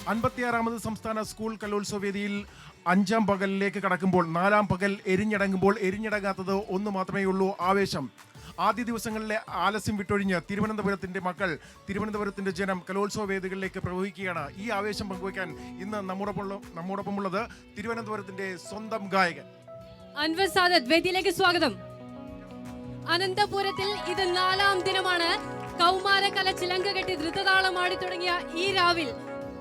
56ാമത് സംസ്ഥാന സ്കൂൾ കലോത്സവ വേദിയിൽ 5ാം പകലിലേക്ക് കടക്കുമ്പോൾ 4ാം പകൽ എരിഞ്ഞടങ്ങുമ്പോൾ എരിഞ്ഞടങ്ങാത്തത് ഒന്ന് മാത്രമേ ഉള്ളൂ, ആവേശം. ആദ്യ ദിവസങ്ങളിലെ ആലസ്യം വിട്ടൊഴിഞ്ഞ് തിരുവനന്തപുരത്തിന്റെ മക്കൾ, തിരുവനന്തപുരത്തിന്റെ ജനം കലോത്സവ വേദികളിലേക്ക് പ്രവഹിക്കുകയാണ്. ഈ ആവേശം പങ്കുവയ്ക്കാൻ ഇന്ന് നമ്മോടൊപ്പമുള്ളത് തിരുവനന്തപുരത്തിന്റെ സ്വന്തം ഗായകൻ അൻവർ സാദത്ത്. വേദിയിലേക്ക് സ്വാഗതം. അനന്തപുരത്തിൽ ഇത് 4ാം ദിനമാണ്. കൗമാരകല ചിലങ്ക കെട്ടി ധൃതതാളം ആടി തുടങ്ങിയ ഈ രാവിൽ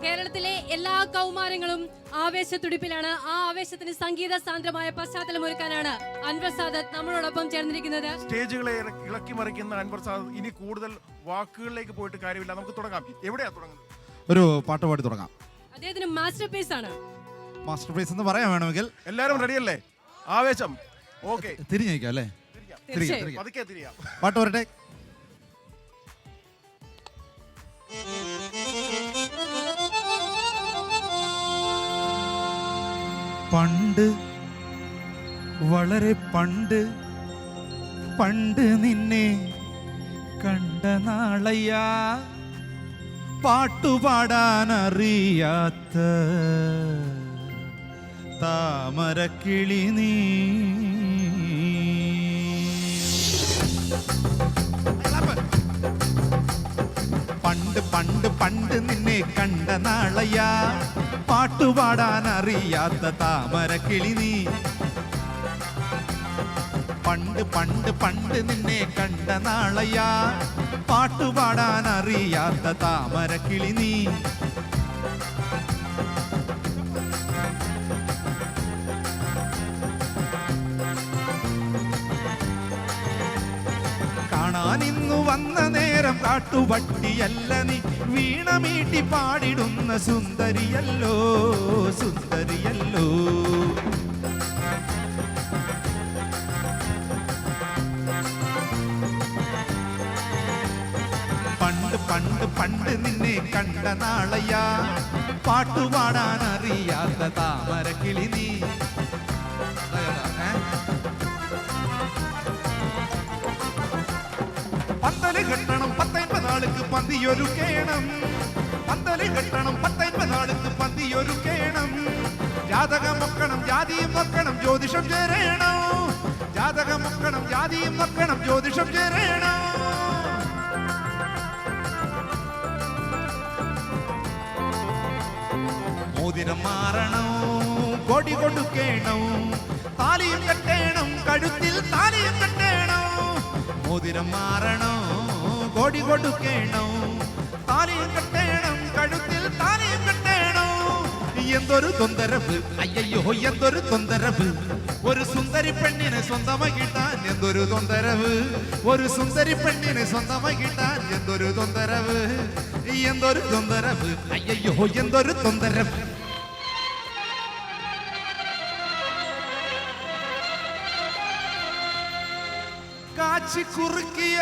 കേരളത്തിലെ എല്ലാ കൗമാരങ്ങളും ആവേശത്തുടിപ്പിലാണ്. ആ ആവേശത്തിന് സംഗീത സാന്ദ്രമായ പശ്ചാത്തലം ഒരുക്കാനാണ് അൻവർ സാദത്ത് നമ്മളോടൊപ്പം ചേർന്നിരിക്കുന്നത്. സ്റ്റേജുകളെ ഇളക്കി മറിക്കുന്ന അൻവർ സാദത്ത്. ഇനി കൂടുതൽ വാക്കുകളിലേക്ക് പോയിട്ട് കാര്യമില്ല, നമുക്ക് തുടങ്ങാം. എവിടെയാ തുടങ്ങുന്നത്? ഒരു പാട്ട് പാടി തുടങ്ങാം. അദ്ദേഹത്തിന് മാസ്റ്റർ പീസ് ആണ്. മാസ്റ്റർ പീസ് എന്ന് പറയാൻ വേണമെങ്കിൽ എല്ലാരും റെഡിയല്ലേ? ആവേശം. ഓക്കെ, തിരിഞ്ഞേക്കാം അല്ലേ? പതുക്കെ തിരിയാം. പാട്ട് വരട്ടെ. പണ്ട്, വളരെ പണ്ട്, പണ്ട് നിന്നെ കണ്ട നാളയ്യാ, പാട്ടുപാടാനറിയാത്ത താമരക്കിളി നീ. പണ്ട് പണ്ട് പണ്ട് നിന്നെ കണ്ട നാളയ്യാ, പാട്ടുപാടാനറിയാത്ത താമരക്കിളി നീ. പണ്ട് പണ്ട് പണ്ട് നിന്നെ കണ്ട നാളയ്യാ, പാട്ടുപാടാനറിയാത്ത താമരക്കിളി നീ. കാണാനിന്നു വന്ന നേരം കാട്ടുപട്ടിയല്ല നീ, വീണമീട്ടി പാടിടുന്ന സുന്ദരിയല്ലോ, സുന്ദരിയല്ലോ. പണ്ട് പണ്ട് പണ്ട് നിന്നെ കണ്ട നാളയ്യാ, പാട്ടുപാടാനറിയാത്ത താമരക്കിളി നീ. പന്തല് കെട്ടണം 19 ആൾക്ക് പന്തിയൊരുക്കേണം, പന്തല് കെട്ടണം 19 ആൾക്ക് പന്തിയൊരുക്കേണം. ജാതകം വെക്കണം, ജാതിയും വെക്കണം, ജ്യോതിഷം ചേരേണം. ജാതകം വെക്കണം, ജാതിയും വെക്കണം, ജ്യോതിഷം ചേരേണം. മോതിരം മാറണം, കൊടി കൊടുക്കേണം, താലിയും കെട്ടേണം, കഴുത്തിൽ താലിയും കെട്ടേണം. മോതിരം മാറണോ, കൊടി കൊടുക്കേണോ, താലിയും കെട്ടേണം, കഴുത്തിൽ താലിയും കെട്ടേണോ. എന്തൊരു തൊന്തരവ്, അയ്യോ എന്തൊരു തൊന്തരവ്, ഒരു സുന്ദരി പെണ്ണിനെ സ്വന്തമായി കിട്ടാൻ എന്തൊരു തൊന്തരവ്, ഒരു സുന്ദരി പെണ്ണിനെ സ്വന്തമായി കിട്ടാൻ എന്തൊരു തൊന്തരവ്, എന്തൊരു തൊന്തരവ്, അയ്യോ എന്തൊരു തൊന്തരവ്. കാച്ചി കുറുക്കിയ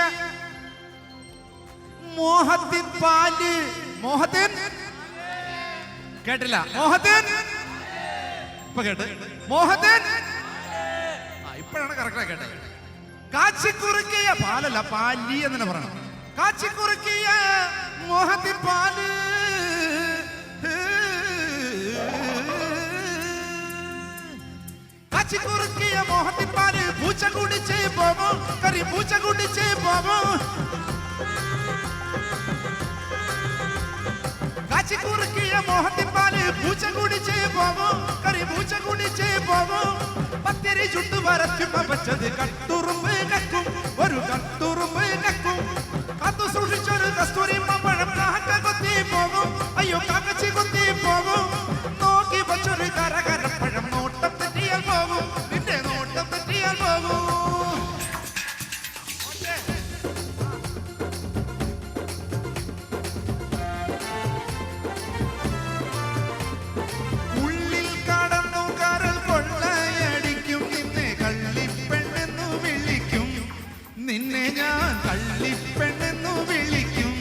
മോഹത്തിൻ പാല്, മോഹത്തിൻ കേട്ടില്ല, മോഹത്തിൻ ഇപ്പൊ കേട്ട്, മോഹത്തിൻ ഇപ്പോഴാണ് കറക്റ്റാ കേട്ടെ. കാച്ചി കുറുക്കിയ പാലല്ല, പാലി എന്നെ പറയണം. കാച്ചി കുറുക്കിയ മോഹത്തിൻ പാല്, കാച്ചി കുറുക്കിയ മോഹത്തിൻ പാല്, പൂച്ച കുടിച്ചേ പോവോ, കറി പൂച്ച കുടിച്ചേ പോവോ. കാച്ചി കുറുക്കിയ മോഹത്തിൻ പാല്, പൂച്ച കുടിച്ചേ പോവോ, കറി പൂച്ച കുടിച്ചേ പോവോ. പത്തിരി ചുട്ടു വരച്ചുമ്പ വെച്ചത് കട്ടുറുമ്പ് കക്കും, ഒരു കട്ടുറുമ്പ് കക്കും. കാത്തു സൂക്ഷിച്ചൊരു കസ്തൂരി പഴം കാക്ക കൊത്തി പോകും, അയ്യോ കാക്കച്ചി കൊത്തി പോകും. നോക്കി വച്ചൊരു കരകരപ്പഴം നോട്ടം തെറ്റിയാൽ പോകും, നിന്റെ നോട്ടം തെറ്റിയാൽ പോകും. ഉള്ളിൽ കടന്നു കരൾ കൊള്ളയടിക്കും, നിന്നെ കള്ളിപ്പെണ്ണെന്നു വിളിക്കും, നിന്നെ ഞാൻ കള്ളിപ്പെണ്ണെന്നു വിളിക്കും.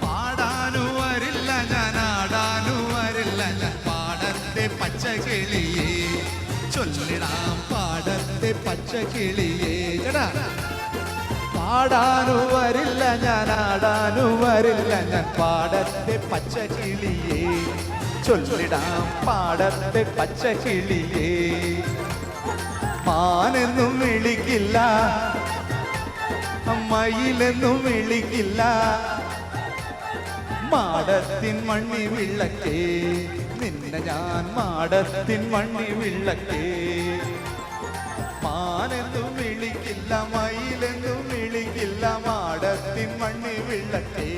പാടാനും വരില്ല ഞാൻ, ആടാനും വരില്ല ഞാൻ, പാടത്തെ പച്ചക്കിളിയേ ചൊല്ലിടാം, പാടത്തെ പച്ചക്കിളിയേ. ചേട്ടാ ആടാനു വരില്ല ഞാൻ, ആടാനു വരില്ല ഞാൻ, പാടത്തെ പച്ച കിളിയേ ചൊല്ലിടാം പാടത്തെ പച്ച കിളിയേ. മാനെന്നും വിളിക്കില്ല, മയിലെന്നും വിളിക്കില്ല, മാടത്തിൻ മണ്ണി വിളക്കേ നിന്നെ ഞാൻ മാടത്തിൻ മണ്ണി വിളക്കേ. മാനെന്നും വിളിക്കില്ല, മയിലെന്നും വിളിക്കില്ല, മാടത്തിൻ മണ്ണി വിളക്കേ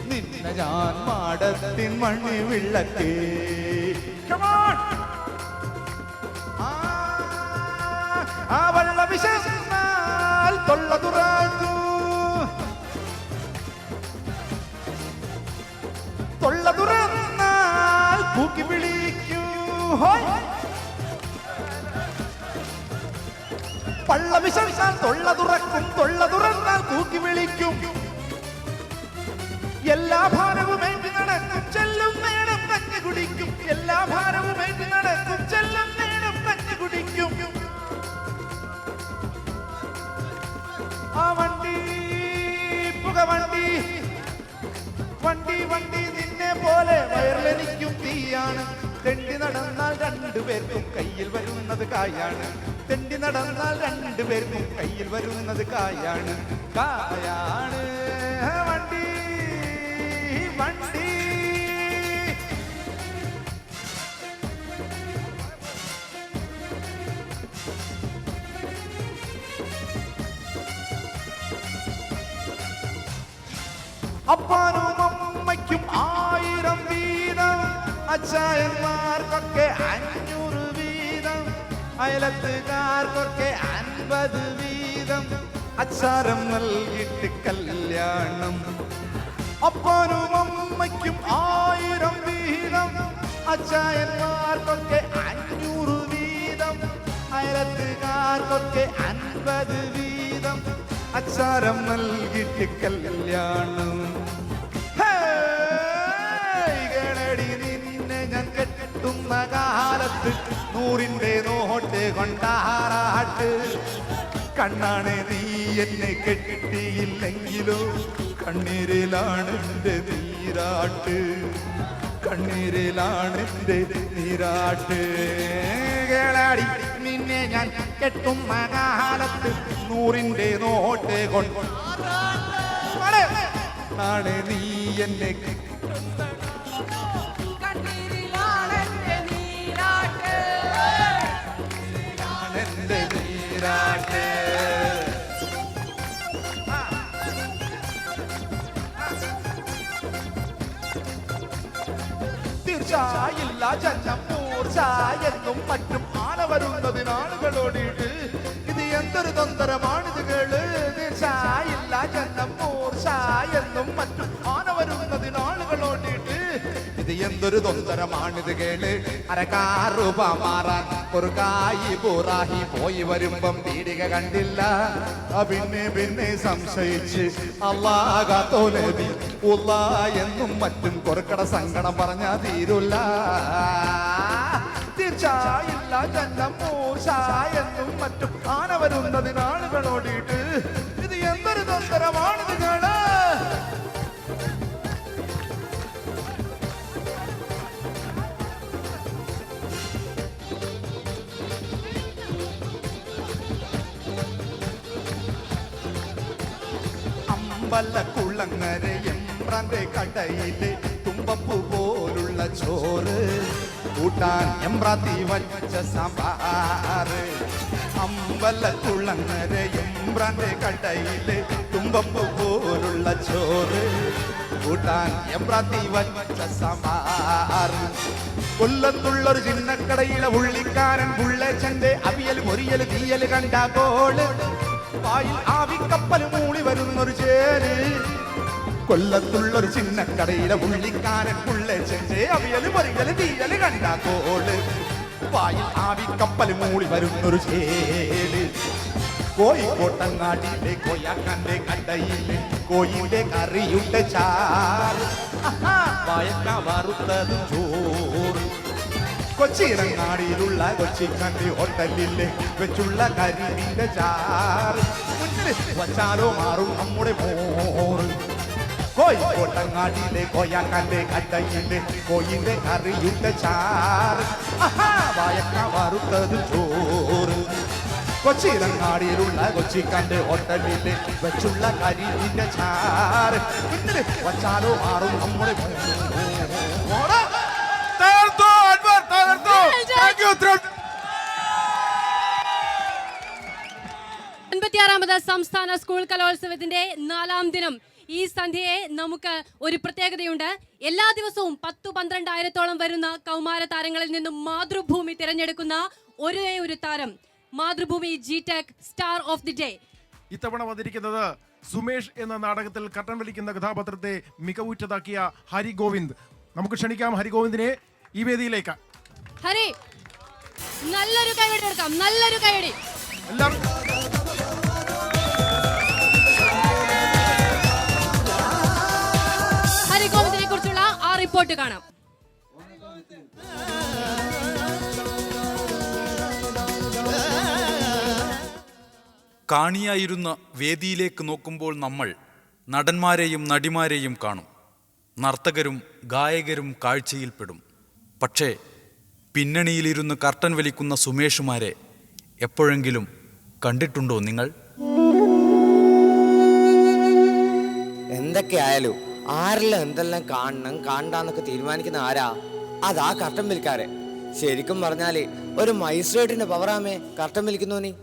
നിന്നെ ഞാൻ മാടത്തിൻ മണ്ണി വിളക്കേ. ആ വള്ള വിശന്നാൽ തൊള്ള തുറക്കൂ, തൊള്ള തുറന്നാൽ കൂക്കി വിളിക്കൂ. പള്ള വിശന്നാൽ തൊള്ള തുറക്കും, തൊള്ള തുറന്നാൽ കൂക്കി വിളിക്കും. എല്ലാ ഭാരവും ഏറ്റി നടക്കും, ചെല്ലും നേരം കഞ്ഞി കുടിക്കും. എല്ലാ ഭാരവും ഏറ്റി നടക്കും, ചെല്ലും നേരം കഞ്ഞി കുടിക്കും. ആ വണ്ടി പുകവണ്ടി, വണ്ടി വണ്ടി നിന്നെ പോലെ വയറിലെനിക്കും തീയാണ്. തെണ്ടി നടന്നാൽ രണ്ടുപേർക്കും കയ്യിൽ വരുന്നത് കായാണ്. തെണ്ടി നടന്നാൽ രണ്ടുപേർക്കും കയ്യിൽ വരുന്നത് കായാണ്. കായാണ് വണ്ടി വണ്ടി. അപ്പാനും അമ്മയ്ക്കും 1000 വീതം, അച്ചായന്മാർക്കൊക്കെ 500 വീതം, അയലത്തുകാർക്കൊക്കെ 50 വീതം, അച്ചാരം നൽകിയിട്ട് കല്യാണം. അപ്പാനും അമ്മയ്ക്കും 1000 വീതം, അച്ചായന്മാർക്കൊക്കെ 500 വീതം, അയലത്തുകാർക്കൊക്കെ 50 വീതം, അച്ചാരം നൽകിയിട്ട് കല്യാണം. കേളടി നിന്നെ ഞാൻ കെട്ടുന്ന കാലത്ത് 100ന്റെ നോട്ട് കൊണ്ടാറാട്ട്. കണ്ണാണ് നീ എന്നെ കെട്ടിയില്ലെങ്കിലോ കണ്ണീരിലാണ് എൻ്റെ നീരാട്ട്, കണ്ണീരിലാണ് എൻ്റെ നീരാട്ട്. കേളടി നിന്നെ ഞാൻ കെട്ടുന്ന കാലത്ത് 100ന്റെ നോട്ട് കൊണ്ടാണ് നീ എന്നെ എന്റെ നീരാട്ട്. തീർച്ചയായില്ല ജന്മം മൂർച്ചയെന്നും മറ്റും ആന വരുന്നതിനാളുകളോടിയിട്ട് ഇത് എന്തൊരു തൊന്തരമാണിത് കേള്. തീർച്ചയായില്ല ജന്മം മൂർച്ചയെന്നും മറ്റും ആന വരുന്നതിനാളുകളോടിയിട്ട് ഇത് എന്തൊരു തൊന്തരമാണിത് കേള്. അരക്കാറുപ മാറാൻ ഒരു കായി പുറാഹി പോയി വരുമ്പം പീടിക കണ്ടില്ല. പിന്നെ പിന്നെ സംശയിച്ച് അല്ലാകാത്തോലബി ഉള്ള എന്നും മറ്റും കൊറുക്കട സങ്കടം പറഞ്ഞാ തീരുല്ല. തീർച്ചയായില്ല ജന്മം മൂർച്ച എന്നും മറ്റും ആന വരുന്നതിനാളുകളോടിയിട്ട് ഇത് എന്തൊരു തൊന്തരമാണിത് കേള്. അമ്പലക്കുളങ്ങര എമ്പ്രാന്റെ കടയിലെ തുമ്പപ്പൂ പോലുള്ള ചോറ് കൂട്ടാൻ എമ്പ്രാത്തി വച്ച സാമ്പാറ്. അമ്പലക്കുളങ്ങര എമ്പ്രാന്റെ കടയിലെ തുമ്പപ്പൂ പോലുള്ള ചോറ് കൂട്ടാൻ എമ്പ്രാത്തി വച്ച സാമ്പാറ്. കൊല്ലത്തുള്ളൊരു ചിന്നക്കടയിലെ ഉള്ളിക്കാരൻ പുള്ളേച്ചന്റെ അവിയൽ മൊരിയൽ തീയൽ കണ്ടാകോള് വായിൽ ആവിക്കപ്പൽ മൂളി വരുന്നൊരു ചേര്. കൊല്ലത്തുള്ളൊരു ചിന്നക്കടയിലെ ഉള്ളിക്കാരൻ പുള്ളേച്ചന്റെ അവിയൽ മൊരിയൽ തീയൽ കണ്ടാകോള് വായിൽ ആവിക്കപ്പൽ മൂളി വരുന്നൊരു ചേര്. കോഴിക്കോട്ടങ്ങാടിയിലെ കോയാക്കാന്റെ കടയിലെ കോയിന്റെ കറിയുടെ ചാറ്, വായക്ക വറുത്തതും ചോറ്. കൊച്ചിയിലങ്ങാടിയിലുള്ള കൊച്ചിക്കണ്ടി ഹോട്ടലിലെ വെച്ചുള്ള കരിമീന്റെ ചാറ്. വച്ചാലോ മാറും നമ്മുടെ മോറ്. കോഴിക്കോട്ടങ്ങാടിയിലെ കോയാക്കാന്റെ കട്ടയിലെ കോയിന്റെ കറിയുടെ ചാറ്, വായക്ക വറുത്തത് ചോറ്. കൊച്ചിയിലങ്ങാടിയിലുള്ള കൊച്ചിക്കാന്റെ ഹോട്ടലിലെ വെച്ചുള്ള കരിന്റെ ചാറ്, വച്ചാലോ മാറും നമ്മുടെ മോറ്. തകർത്തു അൻവർ, തകർത്തു. Thank you, ഉത്തരം. 56ാമത് സംസ്ഥാന സ്കൂൾ കലോത്സവത്തിന്റെ 4ാം ദിനം. ഈ സന്ധ്യയെ നമുക്ക് ഒരു പ്രത്യേകതയുണ്ട്. എല്ലാ ദിവസവും 10-12 വരുന്ന കൗമാര താരങ്ങളിൽ നിന്നും മാതൃഭൂമി തിരഞ്ഞെടുക്കുന്ന ഒരേ ഒരു താരം, Mathrubhumi GTech star of the day. ഇത്തവണ വന്നിരിക്കുന്നത് സുമേഷ് എന്ന നാടകത്തിൽ കട്ടൻ വലിക്കുന്ന കഥാപാത്രത്തെ മികവുറ്റതാക്കിയ ഹരി ഗോവിന്ദ്. നമുക്ക് ക്ഷണിക്കാം ഹരി ഗോവിന്ദിനെ ഈ വേദിയിലേക്ക്. ഹരി, നല്ലൊരു കൈയടി എടുക്കാം, നല്ലൊരു കൈയടി. എല്ലാവരും ഹരി ഗോവിന്ദിനെ കുറിച്ചുള്ള ആ റിപ്പോർട്ട് കാണാം. കാണിയായിരുന്ന വേദിയിലേക്ക് നോക്കുമ്പോൾ നമ്മൾ നടന്മാരെയും നടിമാരെയും കാണും. നർത്തകരും ഗായകരും കാഴ്ചയിൽപ്പെടും. പക്ഷേ പിന്നണിയിലിരുന്ന് കർട്ടൻ വലിക്കുന്ന സുമേഷുമാരെ എപ്പോഴെങ്കിലും കണ്ടിട്ടുണ്ടോ നിങ്ങൾ? എന്തൊക്കെയായാലും ആരെല്ലാം എന്തെല്ലാം കാണണം കാണണ്ടെന്നൊക്കെ തീരുമാനിക്കുന്ന ആരാ? അതാ കർട്ടൻ വിൽക്കാരെ. ശരിക്കും പറഞ്ഞാല് ഒരു മജിസ്ട്രേറ്റിന്റെ പവറാമേ കർട്ടൻ വിൽക്കുന്നോനി.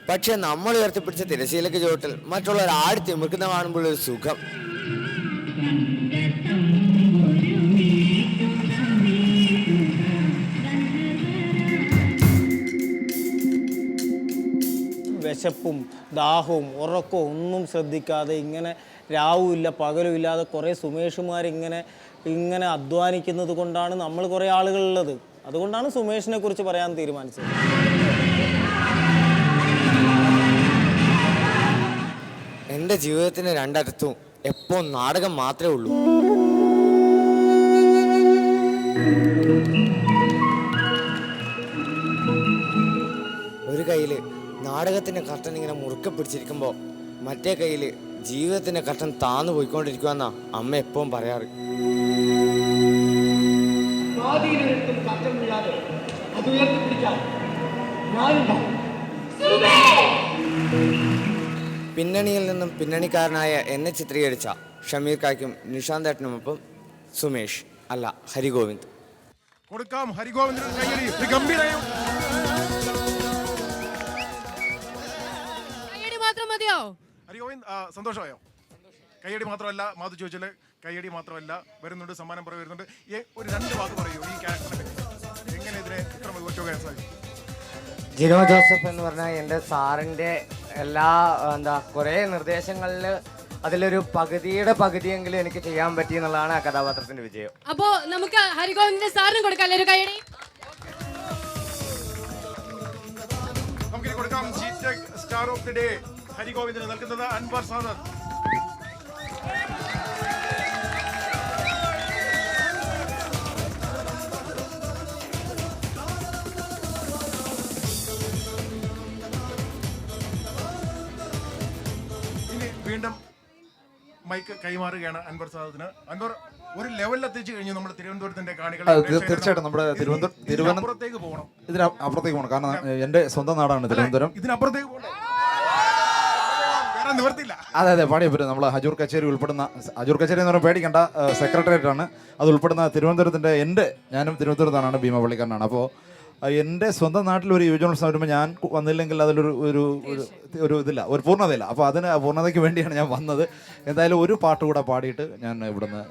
പക്ഷെ നമ്മൾ ഉയർത്തിപ്പിടിച്ച തിരശ്ശീലക്ക് ചുവട്ടിൽ മറ്റുള്ളവർ ആടി തിമിർക്കുന്ന കാണുമ്പോൾ ഒരു സുഖം. വിശപ്പും ദാഹവും ഉറക്കവും ഒന്നും ശ്രദ്ധിക്കാതെ ഇങ്ങനെ രാവുമില്ല പകലും ഇല്ലാതെ കുറേ സുമേഷുമാരിങ്ങനെ അധ്വാനിക്കുന്നത് കൊണ്ടാണ് നമ്മൾ കുറേ ആളുകളുള്ളത്. അതുകൊണ്ടാണ് സുമേഷിനെ കുറിച്ച് പറയാൻ തീരുമാനിച്ചത്. എൻ്റെ ജീവിതത്തിന് രണ്ടർത്ഥവും എപ്പോൾ നാടകം മാത്രമേ ഉള്ളൂ. ഒരു കയ്യിൽ നാടകത്തിൻ്റെ കർട്ടൻ ഇങ്ങനെ മുറുക്കെ പിടിച്ചിരിക്കുമ്പോൾ മറ്റേ കയ്യിൽ ജീവിതത്തിൻ്റെ കർട്ടൻ താന്നു പോയിക്കൊണ്ടിരിക്കുമെന്നാ അമ്മ എപ്പോഴും പറയാറ്. പിന്നണിയിൽ നിന്നും പിന്നണിക്കാരനായ എന്നെ ചിത്രീകരിച്ച ഷമീർ കായ്ക്കും നിഷാന്ത് ഏട്ടനുമൊപ്പം സുമേഷ്, അല്ല ഹരിഗോവിന്ദ്. കൊടുക്കാം ഹരിഗോവിന്ദിന് കയ്യടി. ഗംഭീരയും കൈയടി മാത്രം മതിയോ? ഹരിഗോവിന്ദ് സന്തോഷമായോ? കയ്യടി മാത്രമല്ല, മാധു ചോദിച്ചാല് കയ്യടി മാത്രമല്ല, വരുന്നുണ്ട്, സമ്മാനം പുറകെ വരുന്നുണ്ട്. ഒരു 2 വാക്ക് പറയൂ ഈ ക്യാരക്ടറിനെ പറ്റി. എങ്ങനെ ഇതിനെ ഇത്ര മികവുറ്റ സാധിക്കും? ജിനോ ജോസഫ് എന്ന് പറഞ്ഞാൽ എൻ്റെ സാറിൻ്റെ കുറേ നിർദ്ദേശങ്ങളിൽ അതിലൊരു പകുതിയെങ്കിലും എനിക്ക് ചെയ്യാൻ പറ്റി എന്നുള്ളതാണ് ആ കഥാപാത്രത്തിന്റെ വിജയം. അപ്പോ നമുക്ക് ഹരിഗോവിന്ദിന്റെ സാറിന് കൊടുക്കാം ഒരു കൈയടി. നമുക്ക് കൊടുക്കാം GTech star of the day ഹരിഗോവിന്ദിന് നൽകുന്നത് അൻവർ സാദത്ത്. വീണ്ടും മൈക്ക് കൈമാറുകയാണ് അൻവർ സാദത്തിന്. അൻവർ, ഒരു ലെവലിൽ എത്തിച്ചു കഴിഞ്ഞു നമ്മുടെ തിരുവനന്തപുരത്തിന്റെ കാണികൾ. തീർച്ചയായിട്ടും നമ്മുടെ തിരുവനന്തപുരത്തേക്ക് പോകണം, ഇതിനപ്പുറത്തേക്ക് പോകണം. കാരണം എന്റെ സ്വന്തം നാടാണ് തിരുവനന്തപുരം. ഇതിനപ്പുറത്തേക്ക് പോകണം, വേറെ നിവർത്തില്ല. അതെ പാടിയപ്പറ്റും. നമ്മൾ ഹജൂർ കച്ചേരി ഉൾപ്പെടുന്ന, ഹജൂർ കച്ചേരി എന്ന് പറഞ്ഞാൽ പേടിക്കേണ്ട, സെക്രട്ടേറിയറ്റ് ആണ്. അത് ഉൾപ്പെടുന്ന തിരുവനന്തപുരത്തിന്റെ ഞാനും തിരുവനന്തപുരത്താണ്, ഭീമപള്ളിക്കാരനാണ്. അപ്പോൾ എൻ്റെ സ്വന്തം നാട്ടിൽ ഒരു യുവജനോത്സവം വരുമ്പോൾ ഞാൻ വന്നില്ലെങ്കിൽ അതിലൊരു ഒരു ഇതില്ല, ഒരു പൂർണ്ണതയില്ല. അപ്പോൾ അതിന് പൂർണ്ണതയ്ക്ക് വേണ്ടിയാണ് ഞാൻ വന്നത്. എന്തായാലും ഒരു പാട്ട് കൂടെ പാടിയിട്ട് ഞാൻ ഇവിടുന്ന്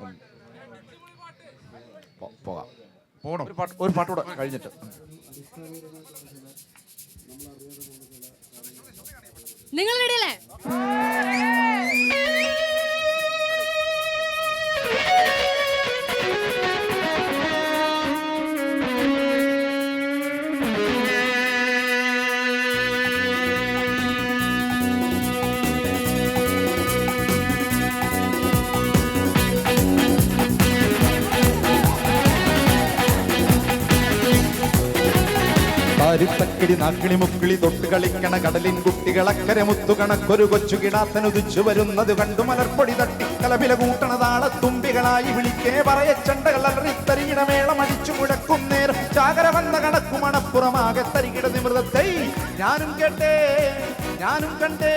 പോകാം. ഒരു പാട്ട് കൂടെ കഴിഞ്ഞിട്ട്. നിങ്ങൾ റെഡിയല്ലേ? കരുത്തക്കിടി നാക്കിളി മുക്കിളി തൊട്ട് കളിക്കണ കടലിൻ കുട്ടികളക്കരെ മുത്തു കണക്കൊരു കൊച്ചു കിടാത്തനുദിച്ചു വരുന്നത് കണ്ടു മലർപ്പൊടി തട്ടി കലപില കൂട്ടണ താളത്തുമ്പികളായി വിളിക്കേ പറയ ചെണ്ടകൾ അലറിത്തരികിട മേളമടിച്ചു മുഴക്കും നേരം ചാകര വന്ന കണക്കു മണപ്പുറമാകെ തരികിട നിമൃതത്തെ ഞാനും കേട്ടേ ഞാനും കണ്ടേ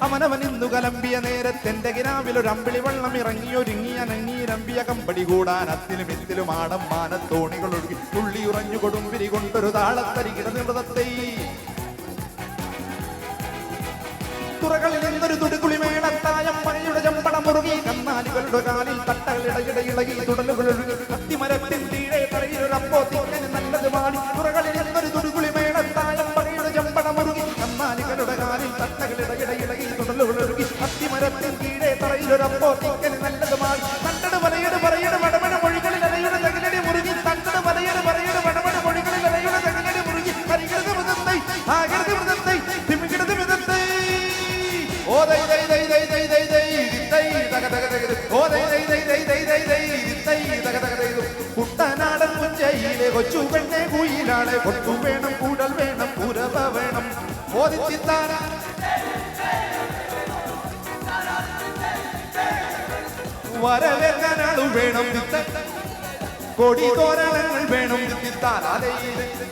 അവനവൻ ഇന്നു കലമ്പിയ നേരത്തെന്റെ കിനാവിലൊരു അമ്പിളി വെള്ളം ഇറങ്ങി ഒരുങ്ങി അനങ്ങീരമ്പിയ കമ്പടി കൂടാൻ അത്തിലും ഇത്തിലും ആടം മാനത്തോണികൾ ഒഴുകി തുള്ളി ഉറഞ്ഞു കൊടുമ്പിരി കൊണ്ടൊരു താളത്തരികിട നിമൃതത്തെ തുറകളിൽ നിന്നൊരു തുടുകുളി മേളത്തായം മഴയുടെ ചമ്പട മുറുകി കന്നാലികളുടെ കാലിൽ തട്ടകളിടയിടയിളകി തുടലുകൾ ഒഴുകി കത്തിമരത്തിൻ തീരെ തറയിലൊരപ്പോ തിങ്ങനെ നല്ലത് പാടി തുറകളിൽ നിന്നൊരു തുടുകുളി മേളത്തായം മഴയുടെ ചമ്പട മുറുകി കന്നാലികളുടെ കാലിൽ തട്ടകളിടയിടയിളകി തുടലുകൾ ഒഴുകി കത്തിമരത്തിൻ തീരെ തറയിലൊരപ്പോ തിങ്ങനെ നല്ലത് പാടി തണ്ടട് വലയുടെ പറയുടെ വടമണ മൊഴികളിൽ അലയുടെ തകിലടി മുറുകി തണ്ടട് വലയുടെ പറയുടെ വടമണ മൊഴികളിൽ അലയുടെ തകിലടി മുറുകി കരികിടത് മൃതത്തെ ആകരുത് മൃതത്തെ തിമികിടത് മൃതത്തെ ഓ ദൈ ദൈ ദൈ ദൈ ദൈ ദൈ ദൈ ദൈ തക തക തക ഓ ദൈ ദൈ ദൈ ദൈ ദൈ ദൈ ദൈ ദൈ തക തക തക കുട്ടനാടൻ കുഞ്ചയിലെ കൊച്ചു പെണ്ണെ കുയിലാളെ കൊട്ടു വേണം കൂടൽ വേണം പുരവ വേണം ഓദിച്ചിത്താന വരവേൽക്കാനാളു വേണം കൊടി തോരണങ്ങൾ വേണം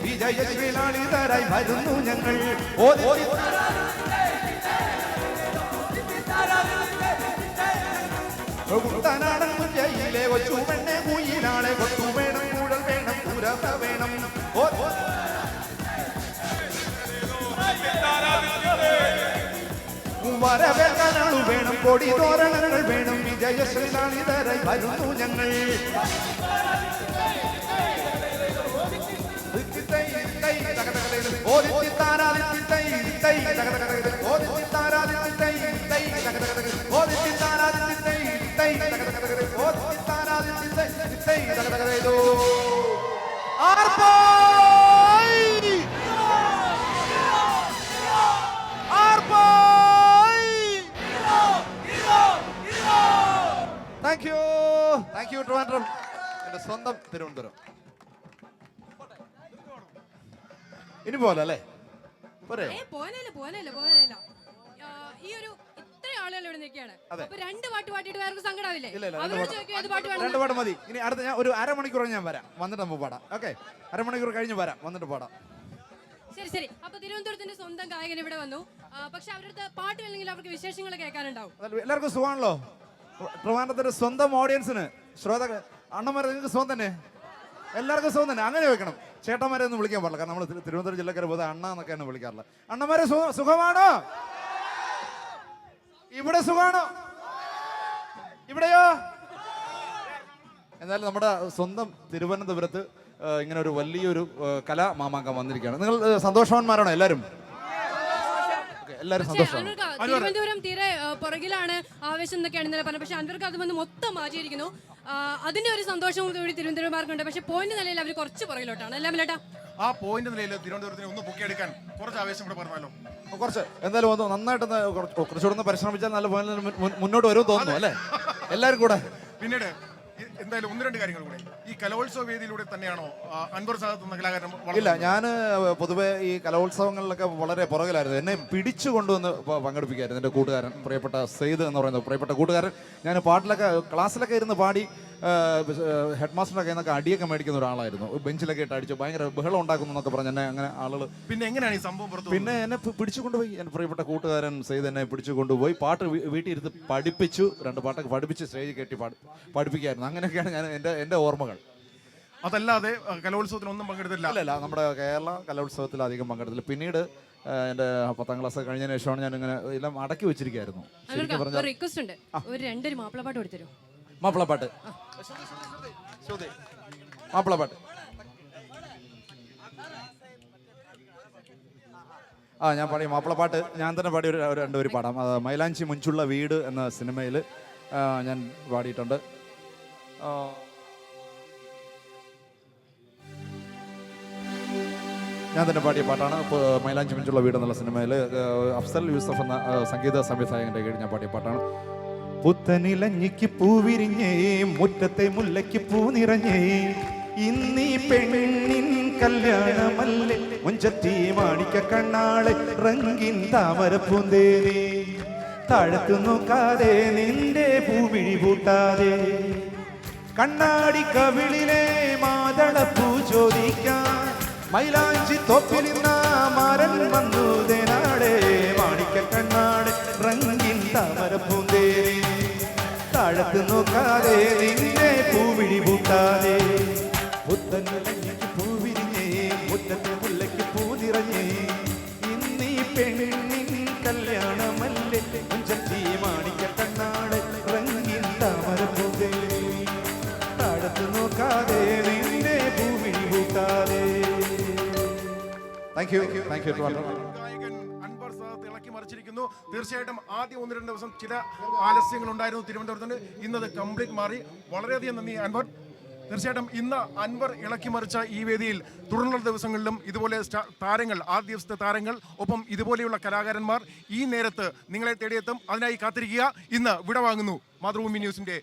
വിജയശ്രീലാളിതരായി വരുന്നു ഞങ്ങൾ കുട്ടനാടൻ കുഞ്ചയിലെ കൊച്ചു പെണ്ണെ കുയിലാളെ കൊട്ടു വേണം കൂടൽ വേണം പുരവ വേണം വരവേൽക്കാനാളു വേണം കൊടി തോരണങ്ങൾ വേണം വിജയശ്രീലാളിതരായി വരുന്നു ഞങ്ങൾ താങ്ക് യു ട്രിവാൻഡ്രം, എന്റെ സ്വന്തം തിരുവനന്തപുരം. ഇനി പോലെ അല്ലേ പോരെ? പോകാനല്ല. ഈ ഒരു ഇത്രയും ആളുകൾ ഇവിടെ നിൽക്കുകയാണ്. അപ്പൊ രണ്ട് പാട്ട് പാടിയിട്ട് വേറെ സങ്കടാവില്ലേ? രണ്ട് പാട്ട് മതി. ഇനി അടുത്ത ഞാൻ ഒരു അരമണിക്കൂർ ഞാൻ വരാം, വന്നിട്ട് നമുക്ക് പാടാം. ഓക്കെ, അരമണിക്കൂർ കഴിഞ്ഞ് വരാം, വന്നിട്ട് പാടാം. ശരി. അപ്പൊ തിരുവനന്തപുരത്തിന്റെ സ്വന്തം ഗായകൻ ഇവിടെ വന്നു. പക്ഷെ അവരുടെ പാട്ട് അല്ലെങ്കിൽ അവർക്ക് വിശേഷങ്ങൾ കേൾക്കാനുണ്ടാവും. എല്ലാവർക്കും സുഖമാണല്ലോ? ട്രിവാൻഡ്രത്തിന്റെ സ്വന്തം ഓഡിയൻസിന്, ശ്രോതാക്കൾ, അണ്ണന്മാരെ നിങ്ങൾക്ക് സുഖം തന്നെ? എല്ലാവർക്കും സുഖം തന്നെ? അങ്ങനെ വെക്കണം. ചേട്ടന്മാരെ ഒന്നും വിളിക്കാൻ പാടില്ല, കാരണം നമ്മൾ തിരുവനന്തപുരം ജില്ലക്കാരെ പോലെ അണ്ണ എന്നൊക്കെയാണ് വിളിക്കാറില്ല. അണ്ണന്മാരെ സുഖമാണോ? ഇവിടെ സുഖമാണോ? ഇവിടെയോ? എന്നാലും നമ്മുടെ സ്വന്തം തിരുവനന്തപുരത്ത് ഇങ്ങനെ ഒരു വലിയൊരു കലാ മാമാങ്കം വന്നിരിക്കുകയാണ്. നിങ്ങൾ സന്തോഷവാന്മാരാണോ എല്ലാവരും? എല്ലാവരും സന്തോഷമാണ്. തിരുവനന്തപുരം തീരെ പുറകിലാണ്, ആവേശം എന്നൊക്കെയാണ് ഇന്നലെ പറഞ്ഞത്. പക്ഷെ അൻവർക്ക് അത് വന്ന് മൊത്തം മാറ്റിയിരിക്കുന്നു. അതിന്റെ ഒരു സന്തോഷവും കൂടി തിരുവനന്തപുരമാർക്കുണ്ട്. പക്ഷെ പോയിന്റ് നിലയിൽ അവർ കുറച്ച് പുറകിലോട്ടാണ്. അല്ലേ മിലേട്ടാ? ആ പോയിന്റ് നിലയിൽ തിരുവനന്തപുരത്തിന് ഒന്ന് പൊക്കിയെടുക്കാൻ കുറച്ച് ആവേശം കൂടെ പറഞ്ഞാലോ? കുറച്ച് എന്തായാലും ഒന്ന് നന്നായിട്ട് കുറച്ചുകൂടെ പരിശ്രമിച്ചാൽ നല്ല മുന്നോട്ട് വരും തോന്നുന്നു അല്ലേ എല്ലാവരും കൂടെ. പിന്നീട് എന്തായാലും ഒന്ന് രണ്ട് കാര്യങ്ങൾ കൂടെ, ഈ കലോത്സവ വേദിയിലൂടെ തന്നെയാണോ അൻവർ സാദത്ത് എന്ന കലാകാരൻ? ഇല്ല, ഞാൻ പൊതുവെ ഈ കലോത്സവങ്ങളിലൊക്കെ വളരെ പുറകിലായിരുന്നു. എന്നെ പിടിച്ചു കൊണ്ടുവന്ന് പങ്കെടുപ്പിക്കായിരുന്നു എൻ്റെ കൂട്ടുകാരൻ, പ്രിയപ്പെട്ട സെയ്ദ് എന്ന് പറയുന്ന പ്രിയപ്പെട്ട കൂട്ടുകാരൻ. ഞാൻ പാട്ടിലൊക്കെ ക്ലാസ്സിലൊക്കെ ഇരുന്ന് പാടി ഹെഡ് മാസ്റ്ററുടെ കയ്യിൽ നിന്നൊക്കെ അടിയൊക്കെ മേടിക്കുന്ന ഒരാളായിരുന്നു. ബെഞ്ചിലൊക്കെ ഇട്ട് അടിച്ചു ഭയങ്കര ബഹളം ഉണ്ടാക്കുന്നു എന്നൊക്കെ പറഞ്ഞ് എന്നെ അങ്ങനെ ആളുകൾ. പിന്നെ എങ്ങനെയാണ് ഈ സംഭവം പുറത്ത്? പിന്നെ എന്നെ പിടിച്ചു കൊണ്ടുപോയി, എൻ്റെ പ്രിയപ്പെട്ട കൂട്ടുകാരൻ സെയ്ദ് എന്നെ പിടിച്ചു കൊണ്ടുപോയി പാട്ട് വീട്ടിൽ ഇരുന്ന് പഠിപ്പിച്ചു. 2 പാട്ടൊക്കെ പഠിപ്പിച്ച് സ്റ്റേജിൽ കെട്ടി പഠിപ്പിക്കായിരുന്നു. അങ്ങനെയൊക്കെയാണ് ഞാൻ എൻ്റെ ഓർമ്മകൾ. അതല്ലാതെ കലോത്സവത്തിനൊന്നും പങ്കെടുത്തില്ല? അല്ല, നമ്മുടെ കേരള കലോത്സവത്തിൽ അധികം പങ്കെടുത്തില്ല. പിന്നീട് എൻ്റെ 10ാം ക്ലാസ് കഴിഞ്ഞതിന് ശേഷമാണ് ഞാൻ ഇങ്ങനെ എല്ലാം അടക്കി വെച്ചിരിക്കുകയായിരുന്നു. റിക്വസ്റ്റ് ഉണ്ട്, ഒരു 2 മാപ്പിളപ്പാട്ട് കൊടുത്തരും. മാപ്പിളപ്പാട്ട്, മാപ്പിളപ്പാട്ട്. ഞാൻ പാടി മാപ്പിളപ്പാട്ട് ഞാൻ തന്നെ പാടി ഒരു 2 വരി പാടാം. മൈലാഞ്ചി മുഞ്ചുള്ള വീട് എന്ന സിനിമയിൽ ഞാൻ പാടിയിട്ടുണ്ട്. ഞാൻ തന്നെ പാടിയ പാട്ടാണ്. മൈലാഞ്ചി മുഞ്ചുള്ള വീട് എന്നുള്ള സിനിമയിൽ അഫ്സൽ യൂസഫ് എന്ന സംഗീത സംവിധായകന്റെ കീഴിൽ ഞാൻ പാടിയ പാട്ടാണ്. പുത്തനിലഞ്ഞിക്ക് പൂവിരിഞ്ഞേ, മുറ്റത്തെ മുല്ലയ്ക്ക് പൂ നിറഞ്ഞേ, ഇന്നീ പെണ്ണിൻ കല്യാണമല്ലേ മുഞ്ചത്തി മാണിക്ക കണ്ണാളെ റംഗിൻ താമര പൂന്തേരി താഴത്തു നോക്കാതെ നിന്റെ പൂമിഴി പൂട്ടാതെ കണ്ണാടി കവിളിലെ മാതളപ്പൂ ചോദിക്കാൻ മൈലാഞ്ചി തോപ്പിൽ നിന്ന മാരൻ വന്നു തേനാടെ മാണിക്ക കണ്ണാടെ റംഗിൻ താമര പൂന്തേരി താഴത്ത് നോക്കാതെ നിന്നെ പൂവിഴി പൂട്ടാതെ പുത്തൻ മുല്ലയ്ക്ക് പൂവിരിഞ്ഞേ മുറ്റത്തെ മുല്ലയ്ക്ക് പൂ നിറഞ്ഞേ ഇന്നീ പെണ്ണിൻ കല്യാണമല്ലേ മുഞ്ചത്തി മാണിക്ക കണ്ണാട് റംഗിൻ താമര പൂന്തേരി താഴത്ത് നോക്കാതെ നിന്നെ പൂവിഴി പൂട്ടാതെ. താങ്ക് യു ഗായകൻ അൻവർ സാദത്ത് ഇളക്കി മറിച്ചിരിക്കുന്നു. തീർച്ചയായിട്ടും ആദ്യം 1-2 ദിവസം ചില ആലസ്യങ്ങൾ ഉണ്ടായിരുന്നു തിരുവനന്തപുരത്തിന്. ഇന്നത് കംപ്ലീറ്റ് മാറി. വളരെയധികം നന്ദി അൻവർ. തീർച്ചയായിട്ടും ഇന്ന് അൻവർ ഇളക്കി മറിച്ച ഈ വേദിയിൽ തുടർന്നുള്ള ദിവസങ്ങളിലും ഇതുപോലെ താരങ്ങൾ, ആദ്യ ദിവസത്തെ താരങ്ങൾ, ഒപ്പം ഇതുപോലെയുള്ള കലാകാരന്മാർ ഈ നേരത്ത് നിങ്ങളെ തേടിയെത്തും. അതിനായി കാത്തിരിക്കുക. ഇന്ന് വിട വാങ്ങുന്നു മാതൃഭൂമി ന്യൂസിന്റെ